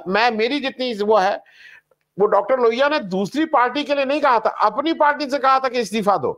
मैं मेरी जितनी वो है, वो डॉक्टर लोहिया ने दूसरी पार्टी के लिए नहीं कहा था, अपनी पार्टी से कहा था कि इस्तीफा दो।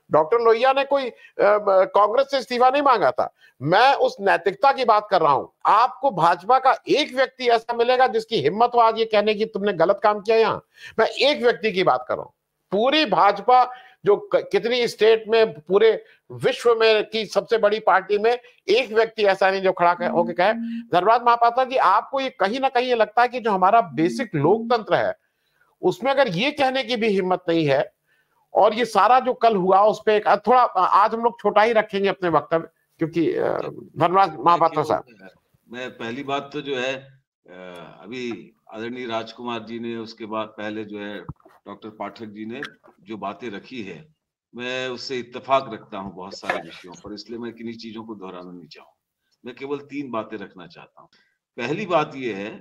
डॉक्टर लोहिया ने कोई कांग्रेस से इस्तीफा नहीं मांगा था। मैं उस नैतिकता की बात कर रहा हूं। आपको भाजपा का एक व्यक्ति ऐसा मिलेगा जिसकी हिम्मत हो आज ये कहने की तुमने गलत काम किया? यहां मैं एक व्यक्ति की बात कर रहा हूं। पूरी भाजपा जो कितनी स्टेट में, पूरे विश्व में की सबसे बड़ी पार्टी में एक व्यक्ति ऐसा नहीं जो खड़ा होकर कहे। धर्मराज महापात्रा जी, आपको ये कहीं ना कहीं ये लगता है कि जो हमारा बेसिक लोकतंत्र है उसमें अगर ये कहने की भी हिम्मत नहीं है, और ये सारा जो कल हुआ उस पर थोड़ा आज हम लोग छोटा ही रखेंगे अपने वक्तव्य, क्योंकि धर्मराज महापात्रा साहब, मैं पहली बात तो जो है अभी आदरणीय राजकुमार जी ने, उसके बाद पहले जो है डॉक्टर पाठक जी ने जो बातें रखी है, मैं उससे इत्तेफाक रखता हूं बहुत सारे विषयों पर, इसलिए मैं किन्हीं चीजों को दोहराना नहीं चाहूँ। मैं केवल 3 बातें रखना चाहता हूँ। पहली बात यह है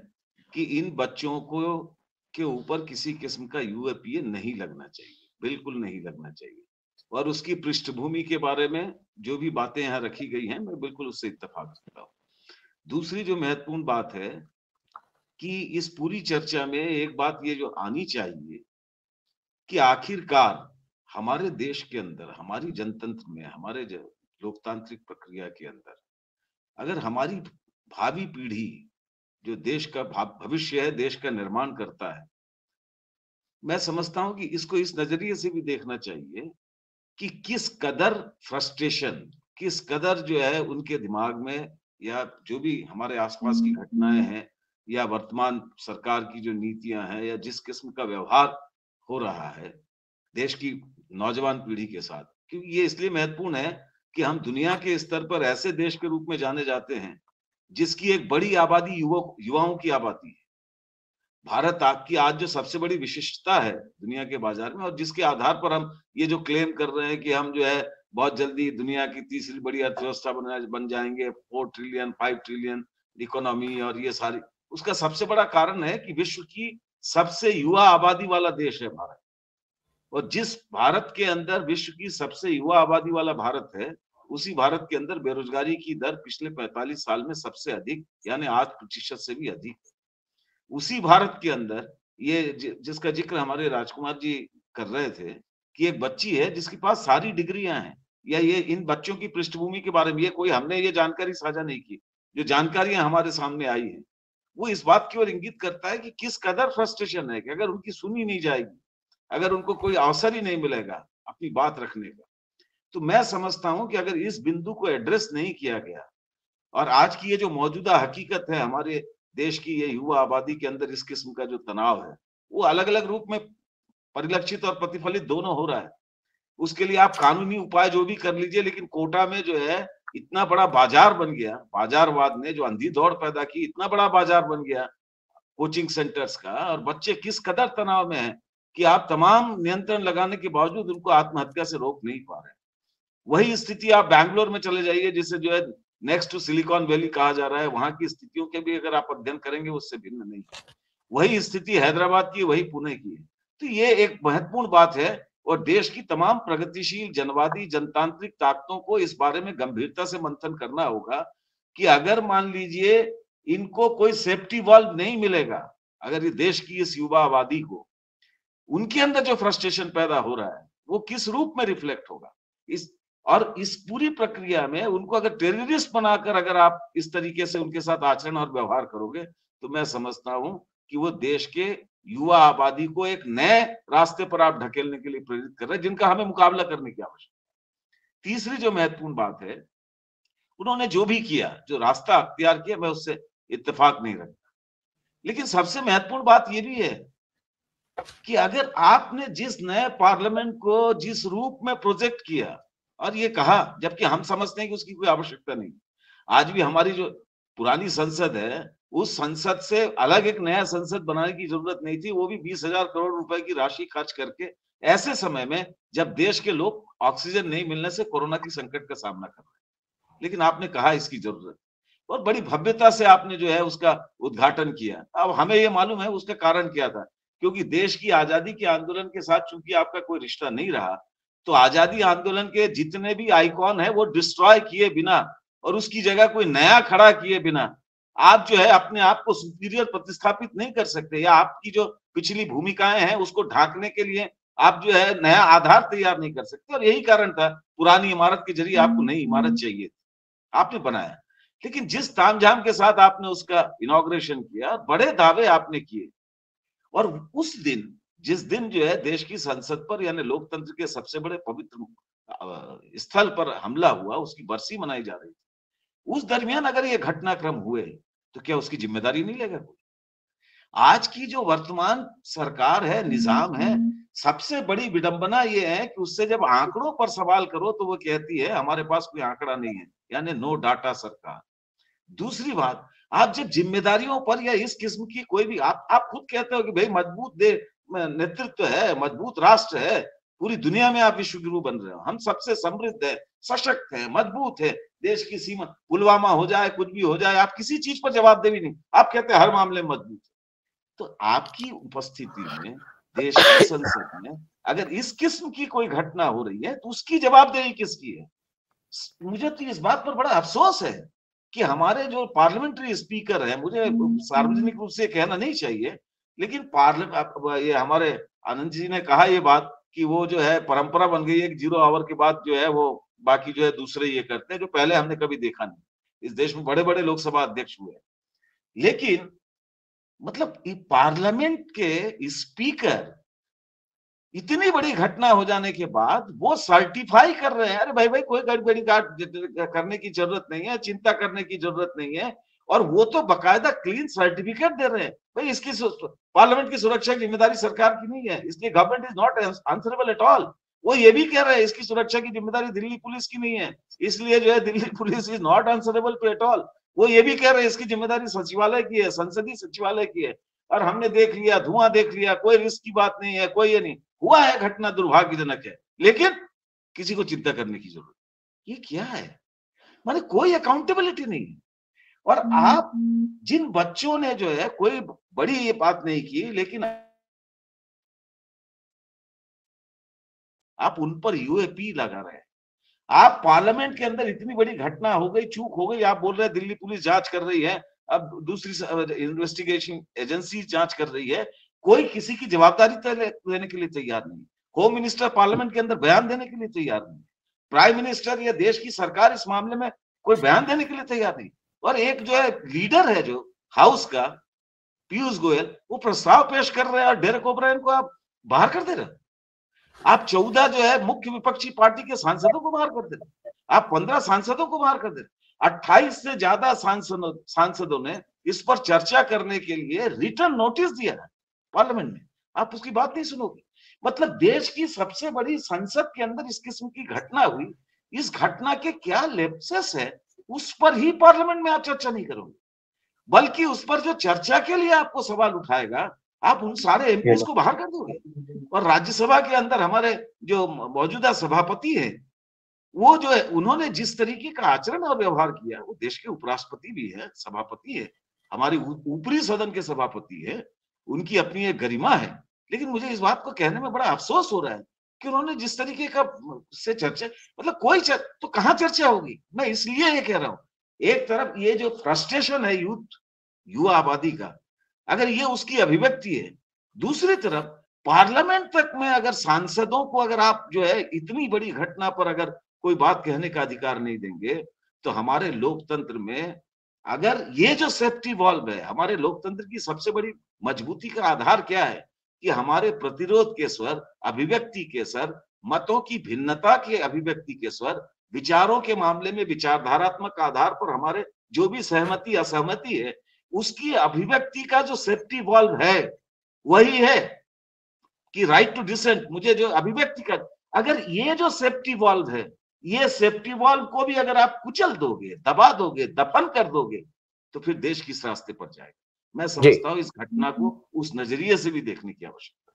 कि इन बच्चों को के ऊपर किसी किस्म का यूएपीए नहीं लगना चाहिए, बिल्कुल नहीं लगना चाहिए। और उसकी पृष्ठभूमि के बारे में जो भी बातें यहाँ रखी गई हैं, मैं बिल्कुल उससे इत्तेफाक रखता हूँ। दूसरी जो महत्वपूर्ण बात है कि इस पूरी चर्चा में एक बात ये जो आनी चाहिए कि आखिरकार हमारे देश के अंदर, हमारी जनतंत्र में, हमारे लोकतांत्रिक प्रक्रिया के अंदर, अगर हमारी भावी पीढ़ी जो देश का भविष्य है, देश का निर्माण करता है, मैं समझता हूं कि इसको इस नजरिए से भी देखना चाहिए कि किस कदर फ्रस्ट्रेशन, किस कदर जो है उनके दिमाग में, या जो भी हमारे आसपास की घटनाएं हैं, या वर्तमान सरकार की जो नीतियां हैं, या जिस किस्म का व्यवहार हो रहा है देश की नौजवान पीढ़ी के साथ, क्योंकि ये इसलिए महत्वपूर्ण है कि हम दुनिया के स्तर पर ऐसे देश के रूप में जाने जाते हैं जिसकी एक बड़ी आबादी युवाओं की आबादी है। भारत आपकी आज जो सबसे बड़ी विशिष्टता है दुनिया के बाजार में, और जिसके आधार पर हम ये जो क्लेम कर रहे हैं कि हम जो है बहुत जल्दी दुनिया की तीसरी बड़ी अर्थव्यवस्था बन जाएंगे, 4 ट्रिलियन 5 ट्रिलियन इकोनॉमी, और ये सारी, उसका सबसे बड़ा कारण है कि विश्व की सबसे युवा आबादी वाला देश है भारत। और जिस भारत के अंदर विश्व की सबसे युवा आबादी वाला भारत है, उसी भारत के अंदर बेरोजगारी की दर पिछले 45 साल में सबसे अधिक, यानी 8% से भी अधिक। उसी भारत के अंदर ये जिसका जिक्र हमारे राजकुमार जी कर रहे थे कि एक बच्ची है जिसके पास सारी डिग्रियां हैं, या ये इन बच्चों की पृष्ठभूमि के बारे में ये कोई हमने ये जानकारी साझा नहीं की, जो जानकारियां हमारे सामने आई है वो इस बात की ओर इंगित करता है कि किस कदर फ्रस्ट्रेशन है कि अगर उनकी सुनी नहीं जाएगी, अगर उनको कोई अवसर ही नहीं मिलेगा अपनी बात रखने का, तो मैं समझता हूं कि अगर इस बिंदु को एड्रेस नहीं किया गया, और आज की ये जो मौजूदा हकीकत है हमारे देश की, ये युवा आबादी के अंदर इस किस्म का जो तनाव है वो अलग अलग रूप में परिलक्षित और प्रतिफलित दोनों हो रहा है। उसके लिए आप कानूनी उपाय जो भी कर लीजिए, लेकिन कोटा में जो है इतना बड़ा बाजार बन गया, बाजारवाद ने जो अंधी दौड़ पैदा की, इतना बड़ा बाजार बन गया कोचिंग सेंटर्स का, और बच्चे किस कदर तनाव में हैं कि आप तमाम नियंत्रण लगाने के बावजूद उनको आत्महत्या से रोक नहीं पा रहे। वही स्थिति आप बैंगलोर में चले जाइए, जिसे जो है नेक्स्ट टू सिलिकॉन वैली कहा जा रहा है, वहां की स्थितियों के भी अगर आप अध्ययन करेंगे उससे भिन्न नहीं है। वही स्थिति हैदराबाद की, वही पुणे की है। तो ये एक महत्वपूर्ण बात है, और देश की तमाम प्रगतिशील जनवादी जनतांत्रिक ताकतों को इस बारे में गंभीरता से मंथन करना होगा कि अगर मान लीजिए इनको कोई सेफ्टी वॉल्व नहीं मिलेगा, अगर ये देश की इस युवा आबादी को, उनके अंदर जो फ्रस्ट्रेशन पैदा हो रहा है वो किस रूप में रिफ्लेक्ट होगा इस पूरी प्रक्रिया में उनको अगर टेररिस्ट बनाकर अगर आप इस तरीके से उनके साथ आचरण और व्यवहार करोगे, तो मैं समझता हूं कि वो देश के युवा आबादी को एक नए रास्ते पर आप ढकेलने के लिए प्रेरित कर रहे हैं, जिनका हमें मुकाबला करने की आवश्यकता। तीसरी जो महत्वपूर्ण बात है, उन्होंने जो भी किया, जो रास्ता अख्तियार किया, मैं उससे इत्तेफाक नहीं रखता, लेकिन सबसे महत्वपूर्ण बात यह भी है कि अगर आपने जिस नए पार्लियामेंट को जिस रूप में प्रोजेक्ट किया और ये कहा, जबकि हम समझते हैं कि उसकी कोई आवश्यकता नहीं, आज भी हमारी जो पुरानी संसद है उस संसद से अलग एक नया संसद बनाने की जरूरत नहीं थी, वो भी 20,000 करोड़ रुपए की राशि खर्च करके, ऐसे समय में जब देश के लोग ऑक्सीजन नहीं मिलने से कोरोना की संकट का सामना कर रहे हैं। लेकिन आपने कहा इसकी जरूरत, और बड़ी भव्यता से आपने जो है उसका उद्घाटन किया। अब हमें ये मालूम है उसका कारण क्या था, क्योंकि देश की आजादी के आंदोलन के साथ चूंकि आपका कोई रिश्ता नहीं रहा, तो आजादी आंदोलन के जितने भी आइकॉन है वो डिस्ट्रॉय किए बिना और उसकी जगह कोई नया खड़ा किए बिना आप जो है अपने आप को सुपीरियर प्रतिस्थापित नहीं कर सकते, या आपकी जो पिछली भूमिकाएं हैं उसको ढांकने के लिए आप जो है नया आधार तैयार नहीं कर सकते। और यही कारण था पुरानी इमारत के जरिए आपको नई इमारत चाहिए थी, आपने बनाया। लेकिन जिस तामझाम के साथ आपने उसका इनॉग्रेशन किया, बड़े दावे आपने किए, और उस दिन जिस दिन जो है देश की संसद पर यानी लोकतंत्र के सबसे बड़े पवित्र स्थल पर हमला हुआ, उसकी बरसी मनाई जा रही थी, उस दरमियान अगर ये घटनाक्रम हुए तो क्या उसकी जिम्मेदारी नहीं लेगा कोई? आज की जो वर्तमान सरकार है, निजाम है, सबसे बड़ी विडंबना ये है कि उससे जब आंकड़ों पर सवाल करो तो वो कहती है हमारे पास कोई आंकड़ा नहीं है, यानी नो डाटा सरकार। दूसरी बात, आप जब जिम्मेदारियों पर या इस किस्म की कोई भी आप खुद कहते हो कि भाई मजबूत नेतृत्व है, मजबूत राष्ट्र है, पूरी दुनिया में आप विश्व गुरु बन रहे हो, हम सबसे समृद्ध है, सशक्त है, मजबूत है, देश की सीमा, पुलवामा हो जाए, कुछ भी हो जाए, आप किसी चीज पर जवाबदेही नहीं, आप कहते हैं हर मामले में मजबूत है। तो आपकी उपस्थिति में देश की संसद में अगर इस किस्म की कोई घटना हो रही है तो उसकी जवाबदेही किसकी है? मुझे तो इस बात पर बड़ा अफसोस है कि हमारे जो पार्लियामेंट्री स्पीकर है, मुझे सार्वजनिक रूप से कहना नहीं चाहिए, लेकिन ये हमारे आनंद जी ने कहा ये बात कि वो जो है परंपरा बन गई है कि 0 आवर के बाद जो है वो बाकी जो है दूसरे ये करते हैं, जो पहले हमने कभी देखा नहीं। इस देश में बड़े बड़े लोकसभा अध्यक्ष हुए, लेकिन मतलब पार्लियामेंट के स्पीकर इतनी बड़ी घटना हो जाने के बाद वो सर्टिफाई कर रहे हैं, अरे भाई भाई कोई गड़बड़ी करने की जरूरत नहीं है, चिंता करने की जरूरत नहीं है, और वो तो बकायदा क्लीन सर्टिफिकेट दे रहे हैं। भाई इसकी पार्लियामेंट की सुरक्षा की जिम्मेदारी सरकार की नहीं है, इसलिए government is not answerable eight all. वो ये भी कह रहे हैं इसकी सुरक्षा की जिम्मेदारी दिल्ली पुलिस की नहीं है, इसलिए जो है Delhi police is not answerable to at all. वो ये भी कह रहे हैं इसकी जिम्मेदारी सचिवालय की है, संसदीय सचिवालय की है, और हमने देख लिया, धुआं देख लिया, कोई रिस्क की बात नहीं है, कोई ये नहीं हुआ है, घटना दुर्भाग्यजनक है, लेकिन किसी को चिंता करने की जरूरत। ये क्या है? माने कोई अकाउंटेबिलिटी नहीं है। और आप जिन बच्चों ने जो है कोई बड़ी ये बात नहीं की, लेकिन आप उन पर यूएपी लगा रहे हैं। आप पार्लियामेंट के अंदर इतनी बड़ी घटना हो गई, चूक हो गई, आप बोल रहे हैं दिल्ली पुलिस जांच कर रही है, अब दूसरी इन्वेस्टिगेशन एजेंसी जांच कर रही है, कोई किसी की जवाबदारी लेने के लिए तैयार नहीं। होम मिनिस्टर पार्लियामेंट के अंदर बयान देने के लिए तैयार नहीं, प्राइम मिनिस्टर या देश की सरकार इस मामले में कोई बयान देने के लिए तैयार नहीं। और एक जो है लीडर है जो हाउस का, पीयूष गोयल, वो प्रस्ताव पेश कर रहे हैं और डेरेक ओब्रायन को आप बाहर कर दे रहे हैं। आप 14 जो है मुख्य विपक्षी पार्टी के सांसदों को बाहर कर दे रहे, आप 15 सांसदों को बाहर कर दे रहे, 28 से ज्यादा सांसदों ने इस पर चर्चा करने के लिए रिटर्न नोटिस दिया है पार्लियामेंट में, आप उसकी बात नहीं सुनोगे। मतलब देश की सबसे बड़ी संसद के अंदर इस किस्म की घटना हुई, इस घटना के क्या लेप्सेस है उस पर ही पार्लियामेंट में आप चर्चा नहीं करोगे, बल्कि उस पर जो चर्चा के लिए आपको सवाल उठाएगा आप उन सारे एमपीज को बाहर कर दोगे। और राज्यसभा के अंदर हमारे जो मौजूदा सभापति हैं, वो जो है उन्होंने जिस तरीके का आचरण और व्यवहार किया, वो देश के उपराष्ट्रपति भी है, सभापति है, हमारी ऊपरी सदन के सभापति है, उनकी अपनी एक गरिमा है। लेकिन मुझे इस बात को कहने में बड़ा अफसोस हो रहा है कि उन्होंने जिस तरीके का से चर्चा, मतलब कोई तो कहाँ चर्चा होगी। मैं इसलिए ये कह रहा हूं, एक तरफ ये जो फ्रस्ट्रेशन है युवा आबादी का, अगर ये उसकी अभिव्यक्ति है, दूसरी तरफ पार्लियामेंट तक में अगर सांसदों को अगर आप जो है इतनी बड़ी घटना पर अगर कोई बात कहने का अधिकार नहीं देंगे, तो हमारे लोकतंत्र में अगर ये जो सेफ्टी वॉल्व है, हमारे लोकतंत्र की सबसे बड़ी मजबूती का आधार क्या है कि हमारे प्रतिरोध के स्वर, अभिव्यक्ति के स्वर, मतों की भिन्नता के अभिव्यक्ति के स्वर, विचारों के मामले में विचारधारात्मक आधार पर हमारे जो भी सहमति असहमति है, उसकी अभिव्यक्ति का जो सेफ्टी वॉल्व है वही है कि राइट टू डिसेंट, मुझे जो अभिव्यक्ति का, अगर ये जो सेफ्टी वॉल्व है, ये सेफ्टी वॉल्व को भी अगर आप कुचल दोगे, दबा दोगे, दफन कर दोगे, तो फिर देश किस रास्ते पर जाएगा। मैं समझता हूँ इस घटना को उस नजरिए से भी देखने की आवश्यकता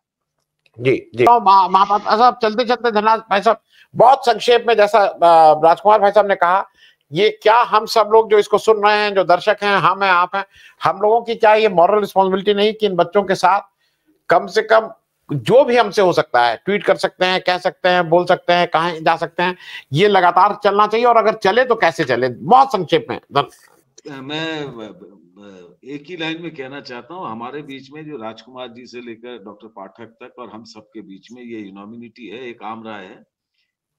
है। जी जी महापात्रा साहब, चलते चलते धन्यवाद भाई साहब, बहुत संक्षेप में जैसा राजकुमार भाई साहब ने कहा, ये क्या हम सब लोग जो इसको सुन रहे हैं, जो दर्शक हैं, हम हैं, आप हैं, हम लोगों की क्या ये मॉरल रिस्पॉन्सिबिलिटी नहीं कि इन बच्चों के साथ कम से कम जो भी हमसे हो सकता है, ट्वीट कर सकते हैं, कह सकते हैं, बोल सकते हैं, कहाँ जा सकते हैं, ये लगातार चलना चाहिए, और अगर चले तो कैसे चले, बहुत संक्षेप में। मैं एक ही लाइन में कहना चाहता हूँ, हमारे बीच में जो राजकुमार जी से लेकर डॉक्टर पाठक तक और हम सबके बीच में ये यूनामिनिटी है, एक आम राय है,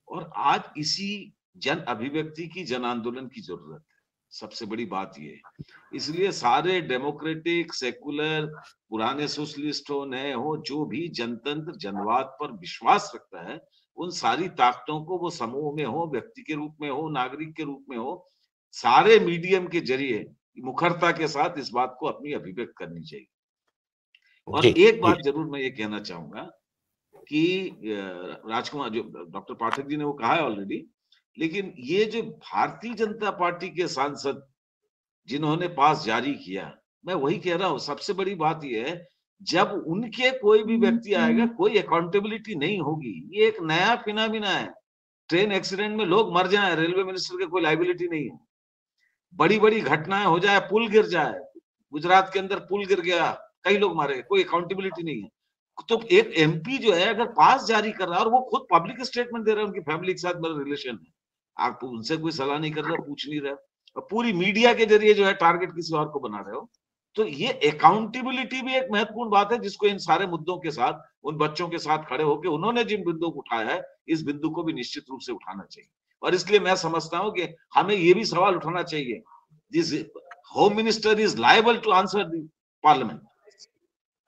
और आज इसी जन अभिव्यक्ति की, जन आंदोलन की जरूरत है। सबसे बड़ी बात ये है। इसलिए सारे डेमोक्रेटिक, सेकुलर, पुराने सोशलिस्ट हो, नए हो, जो भी जनतंत्र, जनवाद पर विश्वास रखता है, उन सारी ताकतों को, वो समूह में हो, व्यक्ति के रूप में हो, नागरिक के रूप में हो, सारे मीडियम के जरिए मुखरता के साथ इस बात को अपनी अभिव्यक्त करनी चाहिए। और एक बात जरूर मैं ये कहना चाहूंगा कि राजकुमार, जो डॉक्टर पाठक जी ने वो कहा है ऑलरेडी, लेकिन ये जो भारतीय जनता पार्टी के सांसद जिन्होंने पास जारी किया, मैं वही कह रहा हूं, सबसे बड़ी बात यह है, जब उनके कोई भी व्यक्ति आएगा, कोई अकाउंटेबिलिटी नहीं होगी। ये एक नया फिनोमिना है। ट्रेन एक्सीडेंट में लोग मर जाए, रेलवे मिनिस्टर के कोई लाइबिलिटी नहीं है। बड़ी बड़ी घटनाएं हो जाए, पुल गिर जाए, गुजरात के अंदर पुल गिर गया, कई लोग मारे, कोई अकाउंटेबिलिटी नहीं है। तो एक एमपी जो है अगर पास जारी कर रहा है और वो खुद पब्लिक स्टेटमेंट दे रहा है, उनकी फैमिली के साथ मेरा रिलेशन है, आप उनसे कोई सलाह नहीं कर रहे हो, पूछ नहीं रहे हो, और पूरी मीडिया के जरिए जो है टारगेट किसी और को बना रहे हो, तो ये अकाउंटेबिलिटी भी एक महत्वपूर्ण बात है, जिसको इन सारे मुद्दों के साथ, उन बच्चों के साथ खड़े होकर उन्होंने जिन बिंदु को उठाया है, इस बिंदु को भी निश्चित रूप से उठाना चाहिए। और इसलिए मैं समझता हूं कि हमें ये भी सवाल उठाना चाहिए, this home minister is liable to answer the parliament.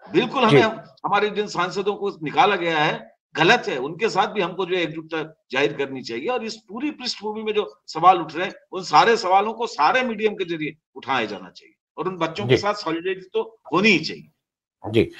बिल्कुल हमें, हमारे जिन सांसदों को निकाला गया है गलत है, उनके साथ भी हमको जो है एकजुटता जाहिर करनी चाहिए, और इस पूरी पृष्ठभूमि में जो सवाल उठ रहे हैं, उन सारे सवालों को सारे मीडियम के जरिए उठाया जाना चाहिए, और उन बच्चों के साथ सॉलिडेरिटी तो होनी ही चाहिए। जी,